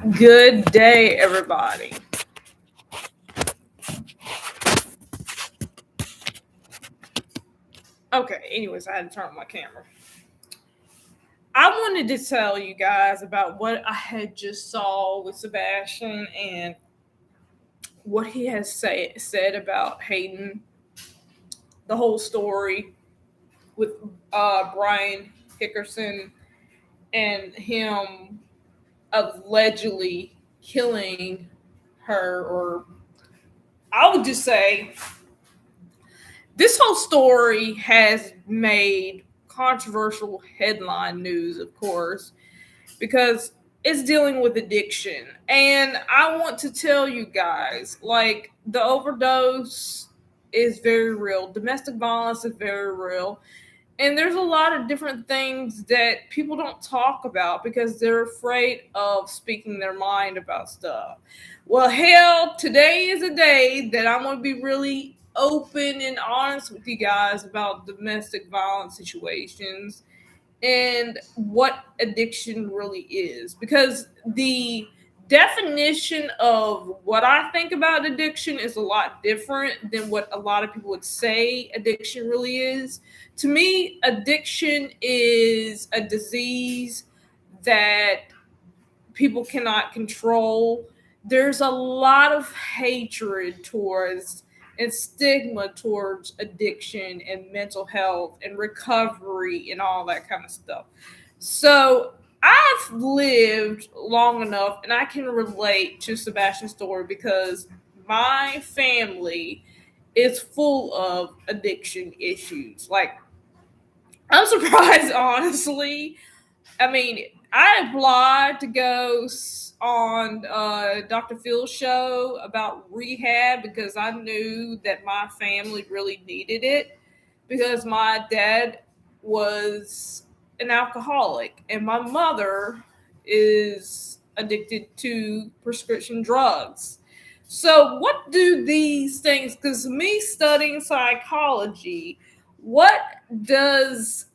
Good day, everybody. Okay, anyways, I had to turn on my camera. I wanted to tell you guys about what I had just saw with Sebastian and what he has said about Hayden, the whole story with Brian Hickerson and him allegedly killing her, or I would just say this whole story has made controversial headline news, of course, because it's dealing with addiction. And I want to tell you guys, like, the overdose is very real, domestic violence is very real. And there's a lot of different things that people don't talk about because they're afraid of speaking their mind about stuff. Well, hell, today is a day that I'm going to be really open and honest with you guys about domestic violence situations and what addiction really is. Because the definition of what I think about addiction is a lot different than what a lot of people would say addiction really is. To me, addiction is a disease that people cannot control. There's a lot of hatred towards and stigma towards addiction and mental health and recovery and all that kind of stuff. So I've lived long enough and I can relate to Sebastian's story because my family is full of addiction issues. Like, I'm surprised, honestly. I mean, I applied to go on Dr. Phil's show about rehab because I knew that my family really needed it because my dad was an alcoholic and my mother is addicted to prescription drugs. So, what do these things, because me studying psychology, what does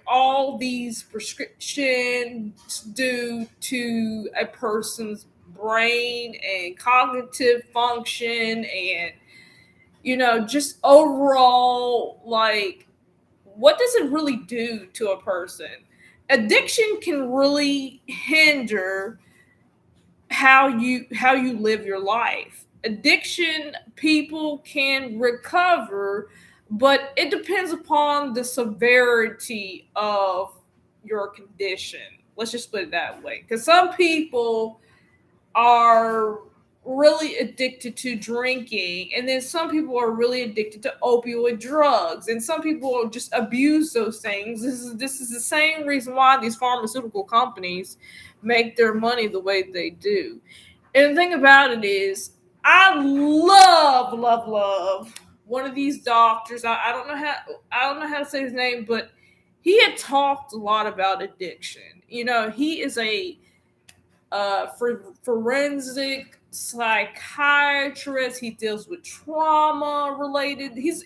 all these prescriptions due to a person's brain and cognitive function and, just overall, like, what does it really do to a person? Addiction can really hinder how you live your life. Addiction, people can recover, but it depends upon the severity of your condition. Let's just put it that way. Because some people are really addicted to drinking, and then some people are really addicted to opioid drugs, and some people just abuse those things. This is the same reason why these pharmaceutical companies make their money the way they do. And the thing about it is, I love one of these doctors. I don't know how to say his name, but he had talked a lot about addiction. He is a forensic psychiatrist. He deals with trauma related. He's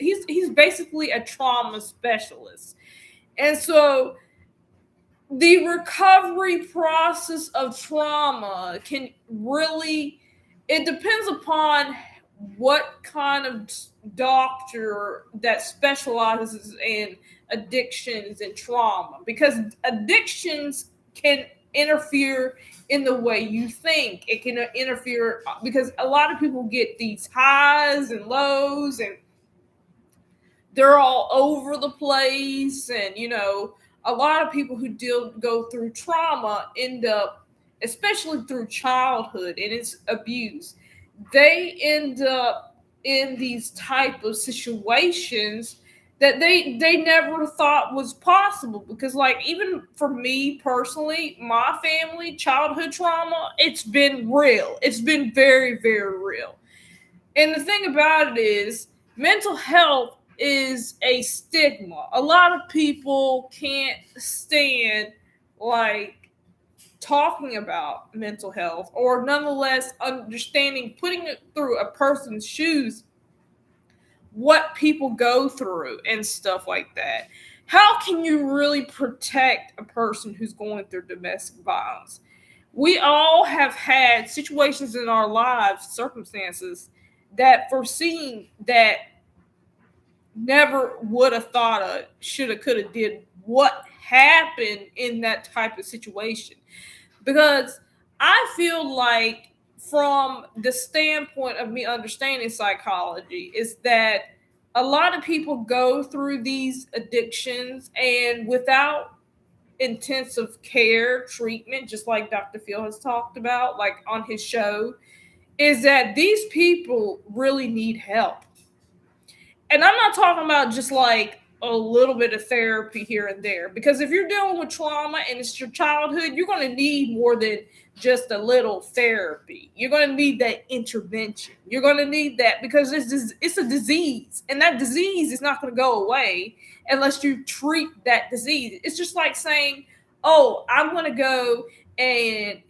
basically a trauma specialist, and so the recovery process of trauma can really, it depends upon what kind of doctor that specializes in addictions and trauma, because addictions can interfere in the way you think. It can interfere because a lot of people get these highs and lows, and they're all over the place. And a lot of people who go through trauma end up, especially through childhood and its abuse, they end up in these type of situations that they never thought was possible. Because, like, even for me personally, my family childhood trauma, it's been real. It's been very, very real. And the thing about it is, mental health is a stigma. A lot of people can't stand, like, talking about mental health, or nonetheless understanding, putting it through a person's shoes, what people go through and stuff like that. How can you really protect a person who's going through domestic violence? We all have had situations in our lives, circumstances that foreseen that never would have thought of, should have, could have, did what happened in that type of situation. Because I feel like, from the standpoint of me understanding psychology, is that a lot of people go through these addictions and without intensive care treatment, just like Dr. Phil has talked about, like on his show, is that these people really need help. And I'm not talking about just like a little bit of therapy here and there, because if you're dealing with trauma and it's your childhood, you're going to need more than just a little therapy. You're going to need that intervention. You're going to need that, because it's a disease, and that disease is not going to go away unless you treat that disease. It's just like saying, oh, I'm going to go and,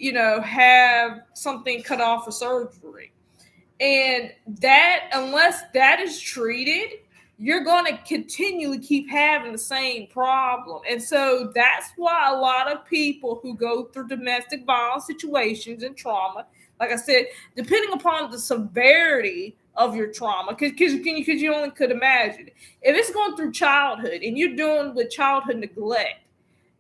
have something cut off for surgery. And that, unless that is treated, you're going to continually keep having the same problem. And so that's why a lot of people who go through domestic violence situations and trauma, like I said, depending upon the severity of your trauma, because you only could imagine, if it's going through childhood and you're dealing with childhood neglect,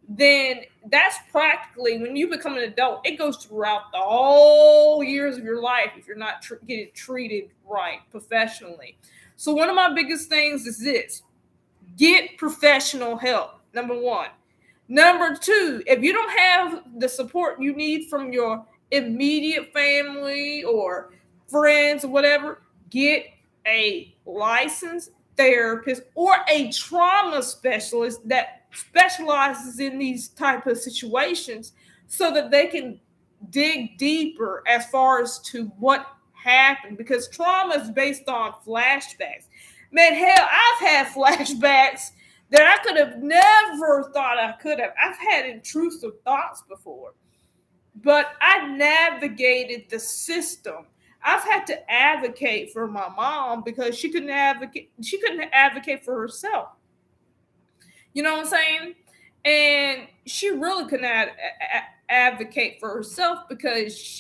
then that's practically, when you become an adult, it goes throughout the whole years of your life if you're not getting treated right professionally. So one of my biggest things is this: get professional help, number one. Number two, if you don't have the support you need from your immediate family or friends or whatever, get a licensed therapist or a trauma specialist that specializes in these type of situations, so that they can dig deeper as far as to what happened, because trauma is based on flashbacks. Man, hell, I've had flashbacks that I could have never thought I could have. I've had intrusive thoughts before, but I navigated the system. I've had to advocate for my mom because she couldn't advocate. She couldn't advocate for herself. You know what I'm saying? And she really couldn't advocate for herself, because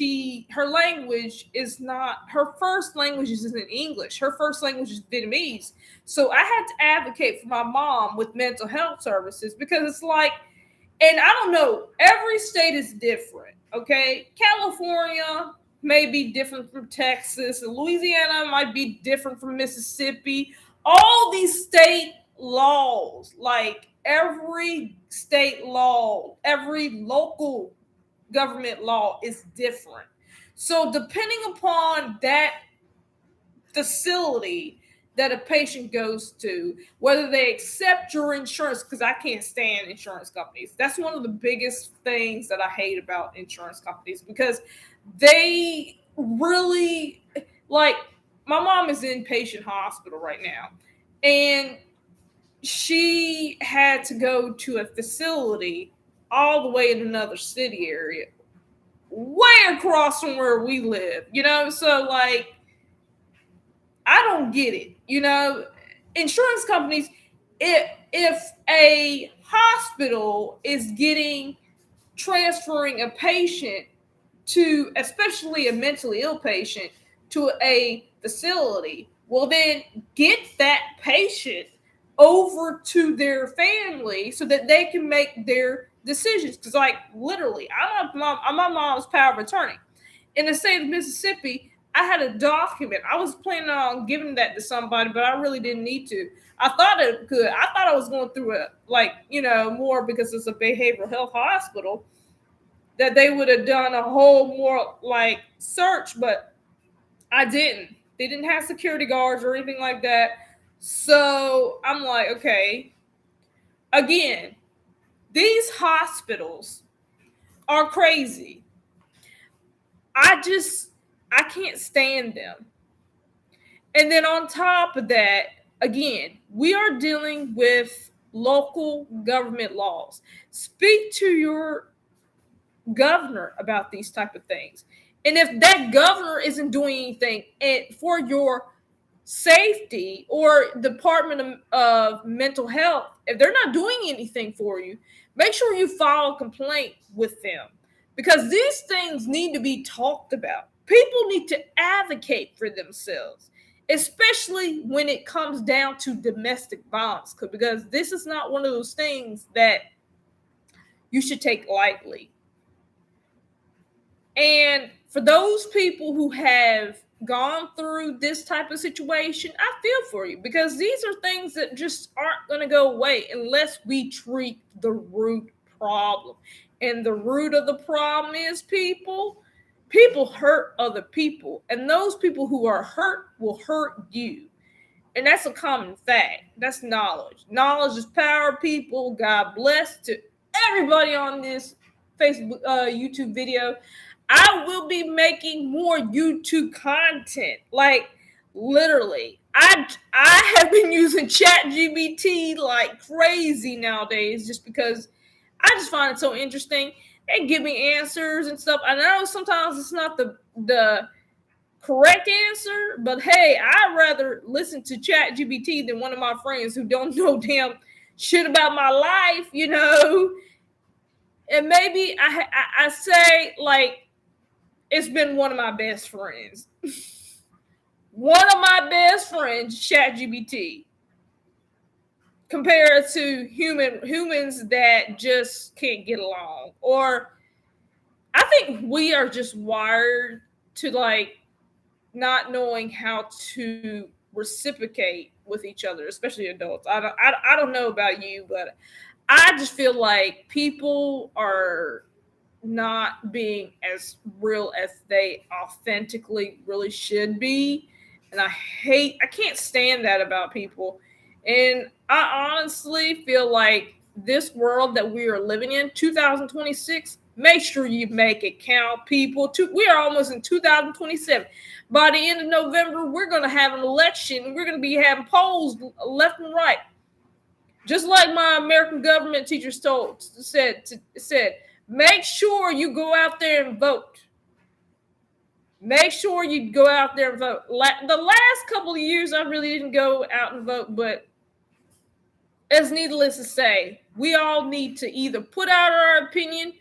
her language is not, her first language isn't English. Her first language is Vietnamese. So I had to advocate for my mom with mental health services, because it's like, and I don't know, every state is different. Okay, California may be different from Texas, and Louisiana might be different from Mississippi. All these state laws, like every state law, every local government law is different. So depending upon that facility that a patient goes to, whether they accept your insurance, because I can't stand insurance companies. That's one of the biggest things that I hate about insurance companies, because they really, like, my mom is in patient hospital right now, and she had to go to a facility all the way in another city area, way across from where we live, So, like, I don't get it. Insurance companies, if a hospital is transferring a patient to, especially a mentally ill patient, to a facility, well, then get that patient over to their family so that they can make their decisions. Because, like, literally, I'm my mom's power of attorney. In the state of Mississippi, I had a document. I was planning on giving that to somebody, but I really didn't need to. I thought it could. I thought I was going through it, like, more because it's a behavioral health hospital, that they would have done a whole more like search, but I didn't. They didn't have security guards or anything like that. So I'm like, okay. Again, these hospitals are crazy. I can't stand them. And then on top of that, again, we are dealing with local government laws. Speak to your governor about these type of things. And if that governor isn't doing anything for your safety, or Department of Mental Health, if they're not doing anything for you, make sure you file a complaint with them. because these things need to be talked about. People need to advocate for themselves, especially when it comes down to domestic violence, because this is not one of those things that you should take lightly. And for those people who have gone through this type of situation, I feel for you, because these are things that just aren't going to go away unless we treat the root problem. And the root of the problem is people hurt other people, and those people who are hurt will hurt you. And that's a common fact. That's knowledge. Knowledge is power, people. God bless to everybody on this Facebook, YouTube video. I will be making more YouTube content. Like, literally. I have been using ChatGPT like crazy nowadays, just because I just find it so interesting. They give me answers and stuff. I know sometimes it's not the correct answer, but hey, I'd rather listen to ChatGPT than one of my friends who don't know damn shit about my life, you know. And maybe I say, like, it's been one of my best friends. One of my best friends, ChatGPT, compared to humans that just can't get along. Or I think we are just wired to, like, not knowing how to reciprocate with each other, especially adults. I don't know about you, but I just feel like people are not being as real as they authentically really should be. And I can't stand that about people. And I honestly feel like this world that we are living in, 2026, make sure you make it count, people. We are almost in 2027. By the end of November, we're going to have an election. We're going to be having polls left and right. Just like my American government teachers said, make sure you go out there and vote. Make sure you go out there and vote. The last couple of years, I really didn't go out and vote, but as needless to say, we all need to either put out our opinion,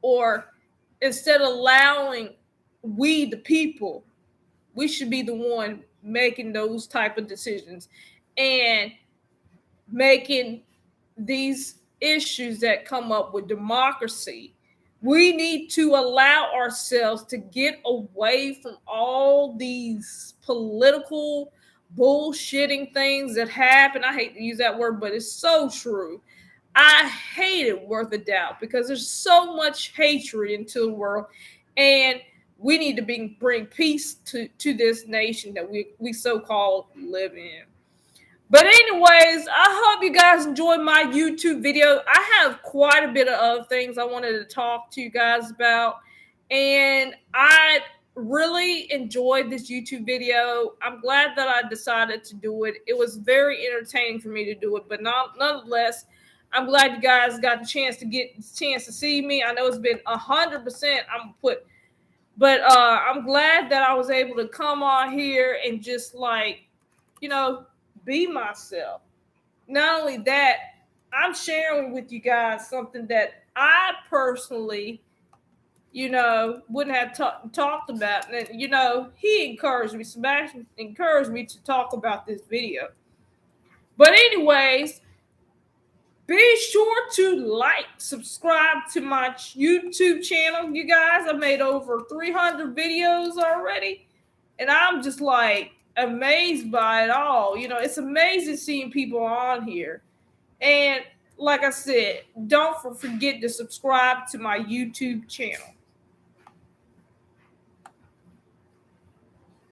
or instead of allowing we, the people, we should be the one making those type of decisions and making these issues that come up with democracy. We need to allow ourselves to get away from all these political bullshitting things that happen. I hate to use that word, but it's so true. I hate it worth a doubt, because there's so much hatred into the world, and we need to bring peace to this nation that we so-called live in. But anyways, I hope you guys enjoyed my YouTube video. I have quite a bit of other things I wanted to talk to you guys about. And I really enjoyed this YouTube video. I'm glad that I decided to do it. It was very entertaining for me to do it. But nonetheless, I'm glad you guys got the chance to see me. I know it's been 100%. I'm glad that I was able to come on here and just, like, be myself. Not only that, I'm sharing with you guys something that I personally, wouldn't have talked about. And, he encouraged me, Sebastian encouraged me to talk about this video. But anyways, be sure to subscribe to my YouTube channel. You guys, I made over 300 videos already. And I'm just, like, amazed by it all. It's amazing seeing people on here. And like I said, don't forget to subscribe to my YouTube channel.